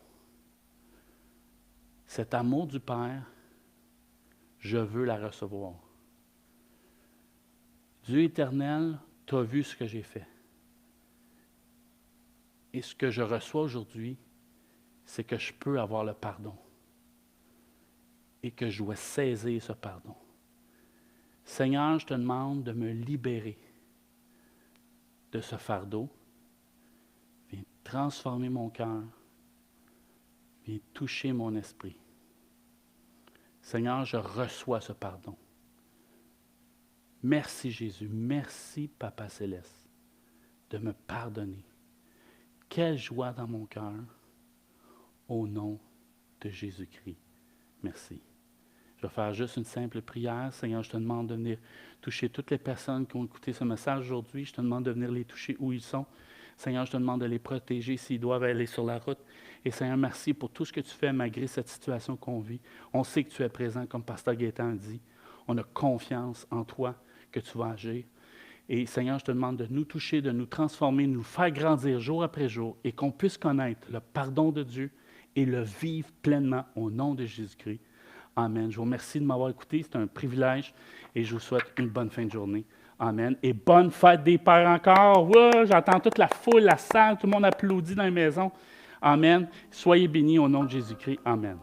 Cet amour du Père, je veux la recevoir. Dieu éternel, tu as vu ce que j'ai fait. Et ce que je reçois aujourd'hui, c'est que je peux avoir le pardon et que je dois saisir ce pardon. Seigneur, je te demande de me libérer de ce fardeau. Viens transformer mon cœur. Viens toucher mon esprit. Seigneur, je reçois ce pardon. Merci Jésus, merci Papa Céleste de me pardonner. Quelle joie dans mon cœur. Au nom de Jésus-Christ. Merci. Je vais faire juste une simple prière. Seigneur, je te demande de venir toucher toutes les personnes qui ont écouté ce message aujourd'hui. Je te demande de venir les toucher où ils sont. Seigneur, je te demande de les protéger s'ils doivent aller sur la route. Et Seigneur, merci pour tout ce que tu fais malgré cette situation qu'on vit. On sait que tu es présent, comme Pasteur Gaétan a dit. On a confiance en toi que tu vas agir. Et Seigneur, je te demande de nous toucher, de nous transformer, de nous faire grandir jour après jour et qu'on puisse connaître le pardon de Dieu et le vivre pleinement au nom de Jésus-Christ. Amen. Je vous remercie de m'avoir écouté. C'est un privilège et je vous souhaite une bonne fin de journée. Amen. Et bonne fête des pères encore. Ouais, j'entends toute la foule, la salle, tout le monde applaudit dans les maisons. Amen. Soyez bénis au nom de Jésus-Christ. Amen.